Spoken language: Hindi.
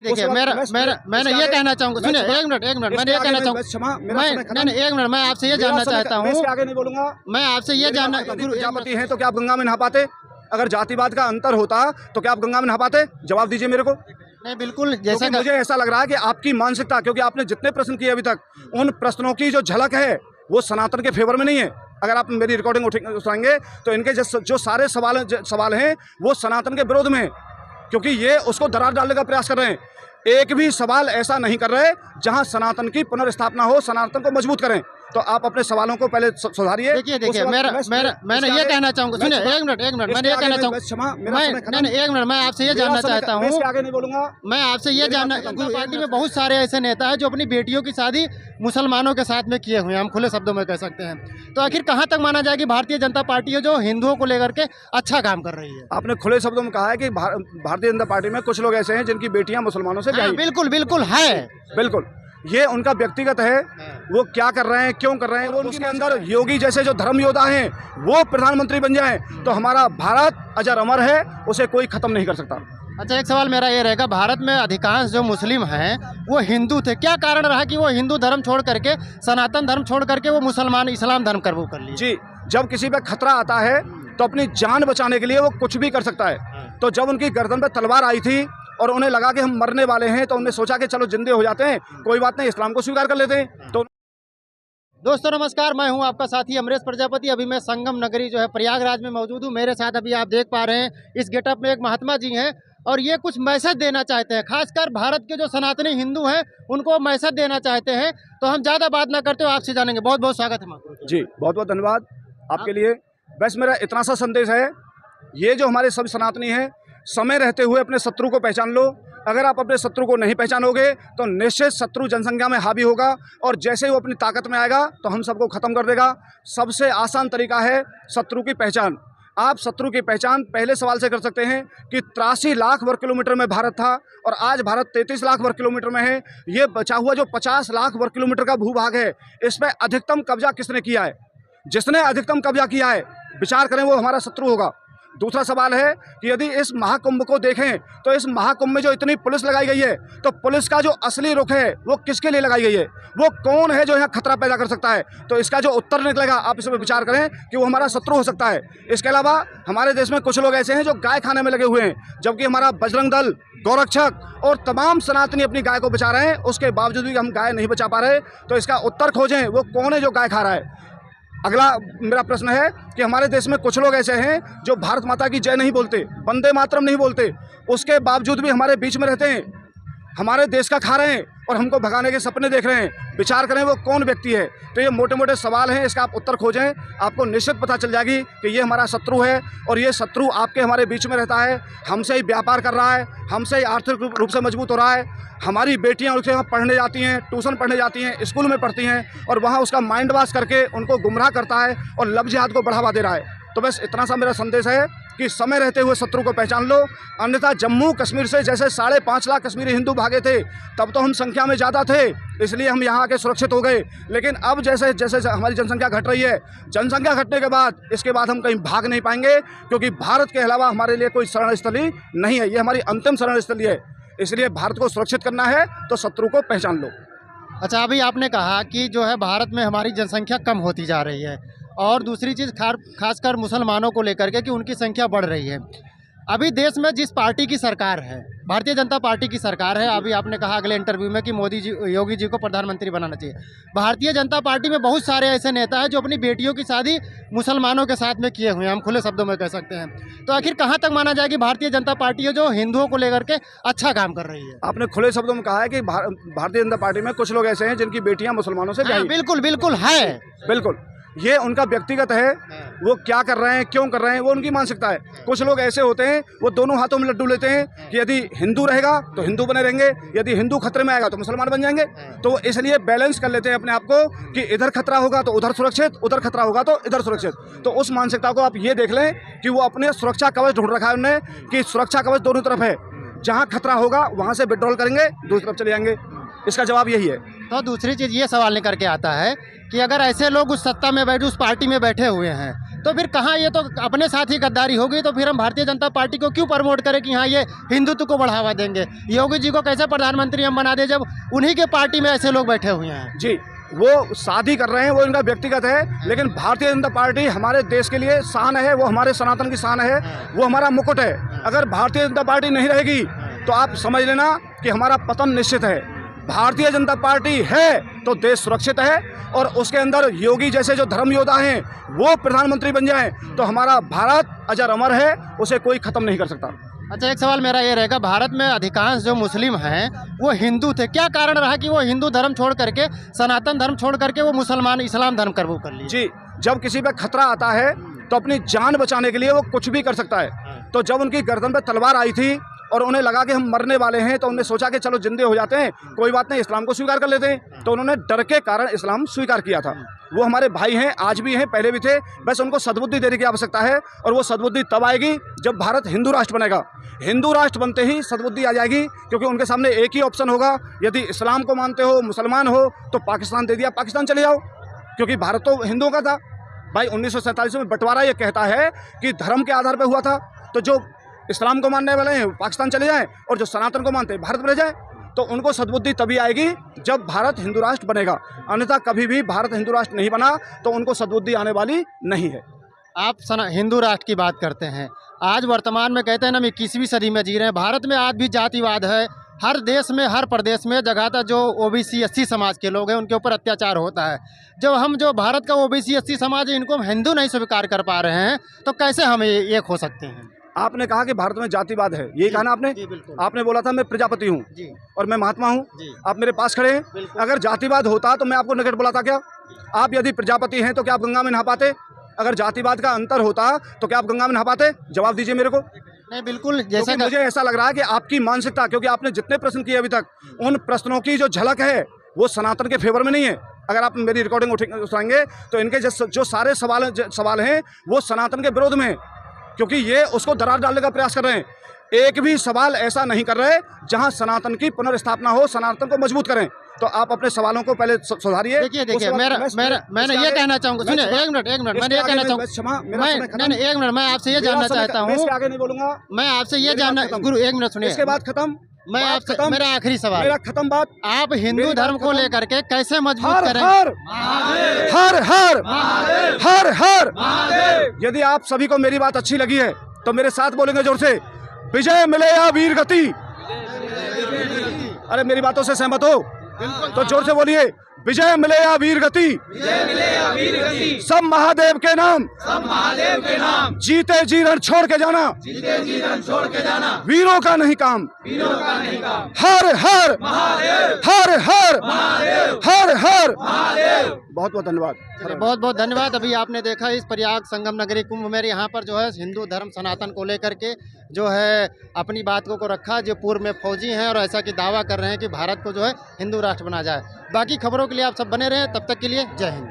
देखिए मैंने ये कहना चाहूँगा, सुनिए एक मिनट मैंने ये कहना चाहूँगा, नहीं एक मिनट, मैं आपसे ये जानना चाहता हूँ, आगे नहीं बोलूंगा। मैं आपसे ये जानना, प्रजापति हैं तो क्या आप गंगा में नहा पाते? अगर जातिवाद का अंतर होता तो क्या आप गंगा में नहा पाते? जवाब दीजिए मेरे को। नहीं बिल्कुल, जैसा मुझे ऐसा लग रहा है कि आपकी मानसिकता, क्योंकि आपने जितने प्रश्न किए अभी तक, उन प्रश्नों की जो झलक है वो सनातन के फेवर में नहीं है। अगर आप मेरी रिकॉर्डिंग उठाएंगे तो इनके जो सारे सवाल हैं वो सनातन के विरोध में है, क्योंकि ये उसको दरार डालने का प्रयास कर रहे हैं। एक भी सवाल ऐसा नहीं कर रहे जहां सनातन की पुनर्स्थापना हो, सनातन को मजबूत करें। तो आप अपने सवालों को पहले सुधारिए। देखिए मैंने ये कहना चाहूँगा, सुनिए एक मिनट मैंने ये कहना चाहूँगा, एक मिनट, मैं आपसे ये जानना चाहता हूँ, आगे नहीं बोलूंगा। मैं आपसे ये जानना, पार्टी में बहुत सारे ऐसे नेता हैं जो अपनी बेटियों की शादी मुसलमानों के साथ में किए हुए हैं, हम खुले शब्दों में कह सकते हैं। तो आखिर कहाँ तक माना जाए कि भारतीय जनता पार्टी है जो हिंदुओं को लेकर के अच्छा काम कर रही है? आपने खुले शब्दों में कहा है कि भारतीय जनता पार्टी में कुछ लोग ऐसे हैं जिनकी बेटियां मुसलमानों से ब्याही। बिल्कुल है, बिल्कुल, ये उनका व्यक्तिगत है। वो क्या कर रहे हैं, क्यों कर रहे हैं, वो उसके अंदर योगी जैसे जो धर्म योद्धा हैं वो प्रधानमंत्री बन जाएं तो हमारा भारत अजर अमर है, उसे कोई खत्म नहीं कर सकता। अच्छा, एक सवाल मेरा ये रहेगा, भारत में अधिकांश जो मुस्लिम हैं वो हिंदू थे, क्या कारण रहा कि वो हिंदू धर्म छोड़ करके, सनातन धर्म छोड़ करके वो मुसलमान इस्लाम धर्म कबूल कर लिए? जी, जब किसी पे खतरा आता है तो अपनी जान बचाने के लिए वो कुछ भी कर सकता है। तो जब उनकी गर्दन पे तलवार आई थी और उन्हें लगा कि हम मरने वाले हैं, तो उन्होंने सोचा कि चलो जिंदे हो जाते हैं, कोई बात नहीं, इस्लाम को स्वीकार कर लेते हैं। तो दोस्तों नमस्कार, मैं हूं आपका साथी अमरेश प्रजापति। अभी मैं संगम नगरी जो है प्रयागराज में मौजूद हूं। मेरे साथ अभी आप देख पा रहे हैं इस गेटअप में एक महात्मा जी हैं और ये कुछ मैसेज देना चाहते हैं, खासकर भारत के जो सनातनी हिंदू हैं उनको मैसेज देना चाहते हैं। तो हम ज़्यादा बात ना करते हुए आपसे जानेंगे। बहुत बहुत स्वागत है महात्मा जी, बहुत बहुत धन्यवाद आपके लिए। बस मेरा इतना सा संदेश है, ये जो हमारे सब सनातनी हैं, समय रहते हुए अपने शत्रु को पहचान लो। अगर आप अपने शत्रु को नहीं पहचानोगे तो निश्चित शत्रु जनसंख्या में हावी होगा और जैसे ही वो अपनी ताकत में आएगा तो हम सबको खत्म कर देगा। सबसे आसान तरीका है शत्रु की पहचान। आप शत्रु की पहचान पहले सवाल से कर सकते हैं कि 83 लाख वर्ग किलोमीटर में भारत था और आज भारत 33 लाख वर्ग किलोमीटर में है। ये बचा हुआ जो 50 लाख वर्ग किलोमीटर का भूभाग है, इस पर अधिकतम कब्जा किसने किया है? जिसने अधिकतम कब्जा किया है, विचार करें, वो हमारा शत्रु होगा। दूसरा सवाल है कि यदि इस महाकुंभ को देखें तो इस महाकुंभ में जो इतनी पुलिस लगाई गई है, तो पुलिस का जो असली रुख है वो किसके लिए लगाई गई है? वो कौन है जो यहाँ खतरा पैदा कर सकता है? तो इसका जो उत्तर निकलेगा, आप इस पर विचार करें कि वो हमारा शत्रु हो सकता है। इसके अलावा हमारे देश में कुछ लोग ऐसे हैं जो गाय खाने में लगे हुए हैं, जबकि हमारा बजरंग दल, गौरक्षक और तमाम सनातनी अपनी गाय को बचा रहे हैं, उसके बावजूद भी हम गाय नहीं बचा पा रहे। तो इसका उत्तर खोजें, वो कौन है जो गाय खा रहा है। अगला मेरा प्रश्न है कि हमारे देश में कुछ लोग ऐसे हैं जो भारत माता की जय नहीं बोलते, वंदे मातरम नहीं बोलते, उसके बावजूद भी हमारे बीच में रहते हैं, हमारे देश का खा रहे हैं और हमको भगाने के सपने देख रहे हैं। विचार करें वो कौन व्यक्ति है। तो ये मोटे मोटे सवाल हैं, इसका आप उत्तर खोजें, आपको निश्चित पता चल जाएगी कि ये हमारा शत्रु है और ये शत्रु आपके हमारे बीच में रहता है, हमसे ही व्यापार कर रहा है, हमसे ही आर्थिक रूप से मजबूत हो रहा है। हमारी बेटियां उसके यहाँ पढ़ने जाती हैं, ट्यूशन पढ़ने जाती हैं, स्कूल में पढ़ती हैं और वहाँ उसका माइंड वॉश करके उनको गुमराह करता है और लव जिहाद को बढ़ावा दे रहा है। तो बस इतना सा मेरा संदेश है कि समय रहते हुए शत्रु को पहचान लो, अन्यथा जम्मू कश्मीर से जैसे 5.5 लाख कश्मीरी हिंदू भागे थे, तब तो हम संख्या में ज़्यादा थे, इसलिए हम यहाँ आके सुरक्षित हो गए। लेकिन अब जैसे जैसे हमारी जनसंख्या घट रही है, जनसंख्या घटने के बाद इसके बाद हम कहीं भाग नहीं पाएंगे, क्योंकि भारत के अलावा हमारे लिए कोई शरण स्थली नहीं है। ये हमारी अंतिम शरण स्थली है, इसलिए भारत को सुरक्षित करना है तो शत्रु को पहचान लो। अच्छा, अभी आपने कहा कि जो है भारत में हमारी जनसंख्या कम होती जा रही है और दूसरी चीज़ खासकर मुसलमानों को लेकर के कि उनकी संख्या बढ़ रही है। अभी देश में जिस पार्टी की सरकार है, भारतीय जनता पार्टी की सरकार है, अभी आपने कहा अगले इंटरव्यू में कि मोदी जी, योगी जी को प्रधानमंत्री बनाना चाहिए। भारतीय जनता पार्टी में बहुत सारे ऐसे नेता हैं जो अपनी बेटियों की शादी मुसलमानों के साथ में किए हुए हैं, हम खुले शब्दों में कह सकते हैं। तो आखिर कहाँ तक माना जाए कि भारतीय जनता पार्टी है जो हिंदुओं को लेकर के अच्छा काम कर रही है? आपने खुले शब्दों में कहा है कि भारतीय जनता पार्टी में कुछ लोग ऐसे हैं जिनकी बेटियां मुसलमानों से ब्याही। बिल्कुल है, बिल्कुल, ये उनका व्यक्तिगत है। वो क्या कर रहे हैं, क्यों कर रहे हैं, वो उनकी मानसिकता है। कुछ लोग ऐसे होते हैं वो दोनों हाथों में लड्डू लेते हैं कि यदि हिंदू रहेगा तो हिंदू बने रहेंगे, यदि हिंदू खतरे में आएगा तो मुसलमान बन जाएंगे। तो इसलिए बैलेंस कर लेते हैं अपने आप को कि इधर खतरा होगा तो उधर सुरक्षित, उधर खतरा होगा तो इधर सुरक्षित। तो उस मानसिकता को आप ये देख लें कि वो अपने सुरक्षा कवच ढूंढ रखा है उन्होंने कि सुरक्षा कवच दोनों तरफ है, जहाँ खतरा होगा वहाँ से विड्रॉल करेंगे, दूसरी तरफ चले जाएंगे। इसका जवाब यही है। तो दूसरी चीज़ ये सवाल निकल के आता है कि अगर ऐसे लोग उस सत्ता में बैठे, उस पार्टी में बैठे हुए हैं, तो फिर कहाँ, ये तो अपने साथ ही गद्दारी होगी। तो फिर हम भारतीय जनता पार्टी को क्यों प्रमोट करें कि हाँ ये हिंदुत्व को बढ़ावा देंगे। योगी जी को कैसे प्रधानमंत्री हम बना दे जब उन्हीं के पार्टी में ऐसे लोग बैठे हुए हैं। जी, वो शादी कर रहे हैं, वो इनका व्यक्तिगत है, लेकिन भारतीय जनता पार्टी हमारे देश के लिए शान है, वो हमारे सनातन की शान है, वो हमारा मुकुट है। अगर भारतीय जनता पार्टी नहीं रहेगी तो आप समझ लेना कि हमारा पतन निश्चित है। भारतीय जनता पार्टी है तो देश सुरक्षित है, और उसके अंदर योगी जैसे जो धर्म योद्धा हैं वो प्रधानमंत्री बन जाएं तो हमारा भारत अजर अमर है, उसे कोई ख़त्म नहीं कर सकता। अच्छा, एक सवाल मेरा ये रहेगा, भारत में अधिकांश जो मुस्लिम हैं वो हिंदू थे, क्या कारण रहा कि वो हिंदू धर्म छोड़ करके, सनातन धर्म छोड़ करके वो मुसलमान इस्लाम धर्म कबूल कर लिए? जी, जब किसी पे खतरा आता है तो अपनी जान बचाने के लिए वो कुछ भी कर सकता है। तो जब उनकी गर्दन पे तलवार आई थी और उन्हें लगा कि हम मरने वाले हैं, तो उन्होंने सोचा कि चलो जिंदे हो जाते हैं, कोई बात नहीं, इस्लाम को स्वीकार कर लेते हैं। तो उन्होंने डर के कारण इस्लाम स्वीकार किया था। वो हमारे भाई हैं, आज भी हैं, पहले भी थे, बस उनको सद्बुद्धि देने की आवश्यकता है, और वो सद्बुद्धि तब आएगी जब भारत हिंदू राष्ट्र बनेगा। हिंदू राष्ट्र बनते ही सद्बुद्धि आ जाएगी, क्योंकि उनके सामने एक ही ऑप्शन होगा, यदि इस्लाम को मानते हो, मुसलमान हो, तो पाकिस्तान दे दिया, पाकिस्तान चले जाओ, क्योंकि भारत तो हिंदुओं का था। भाई 1947 में बंटवारा ये कहता है कि धर्म के आधार पर हुआ था, तो जो इस्लाम को मानने वाले हैं पाकिस्तान चले जाएं, और जो सनातन को मानते हैं भारत में रह जाएं। तो उनको सद्बुद्धि तभी आएगी जब भारत हिंदू राष्ट्र बनेगा, अन्यथा कभी भी भारत हिंदू राष्ट्र नहीं बना तो उनको सद्बुद्धि आने वाली नहीं है। आप हिंदू राष्ट्र की बात करते हैं, आज वर्तमान में कहते हैं ना, हम 21वीं सदी में जी रहे हैं। भारत में आज भी जातिवाद है, हर देश में, हर प्रदेश में जगह जो ओबीसी एससी समाज के लोग हैं उनके ऊपर अत्याचार होता है। जब हम जो भारत का ओबीसी एससी समाज है इनको हम हिंदू नहीं स्वीकार कर पा रहे हैं, तो कैसे हम एक हो सकते हैं? आपने कहा कि भारत में जातिवाद है, यही कहा ना आपने? जी बिल्कुल। आपने बोला था मैं प्रजापति हूँ और मैं महात्मा हूँ, आप मेरे पास खड़े हैं। अगर जातिवाद होता तो मैं आपको निकट बुलाता क्या? आप यदि प्रजापति हैं तो क्या आप गंगा में नहा पाते? अगर जातिवाद का अंतर होता तो क्या आप गंगा में नहा पाते? जवाब दीजिए मेरे को। नहीं, बिल्कुल, जैसे मुझे ऐसा लग रहा है कि आपकी मानसिकता, क्योंकि आपने जितने प्रश्न किए अभी तक, उन प्रश्नों की जो झलक है वो सनातन के फेवर में नहीं है। अगर आप मेरी रिकॉर्डिंग उठाएंगे तो इनके जो सारे सवाल हैं वो सनातन के विरोध में, क्योंकि ये उसको दरार डालने का प्रयास कर रहे हैं। एक भी सवाल ऐसा नहीं कर रहे जहां सनातन की पुनर्स्थापना हो, सनातन को मजबूत करें। तो आप अपने सवालों को पहले सुधारिए। देखिए मैंने ये कहना चाहूंगा, सुनिए एक मिनट, मैंने ये कहना चाहूंगा, नहीं एक मिनट, मैं आपसे ये जानना चाहता हूँ, आगे नहीं बोलूंगा, मैं आपसे ये जानना, गुरु एक मिनट सुनिए, इसके बाद खत्म। मैं आपसे, मेरा आखिरी सवाल, मेरा खत्म बात, आप हिंदू धर्म को लेकर के कैसे मजबूत करें? हर हर हर हर। यदि आप सभी को मेरी बात अच्छी लगी है तो मेरे साथ बोलेंगे जोर से, विजय मिले या वीर गति। अरे मेरी बातों से सहमत हो तो जोर से बोलिए, विजय मिले या वीर गति, सब महादेव के नाम, जीते जी रण छोड़ के जाना, वीरों का नहीं काम, हर हर हर हर हर हर। बहुत बहुत धन्यवाद, बहुत बहुत धन्यवाद। अभी आपने देखा इस प्रयाग संगम नगरी कुंभ में यहाँ पर जो है हिंदू धर्म सनातन को लेकर के जो है अपनी बातों को रखा, जो पूर्व में फौजी हैं और ऐसा कि दावा कर रहे हैं कि भारत को जो है हिंदू राष्ट्र बना जाए। बाकी खबरों के लिए आप सब बने रहें, तब तक के लिए जय हिंद।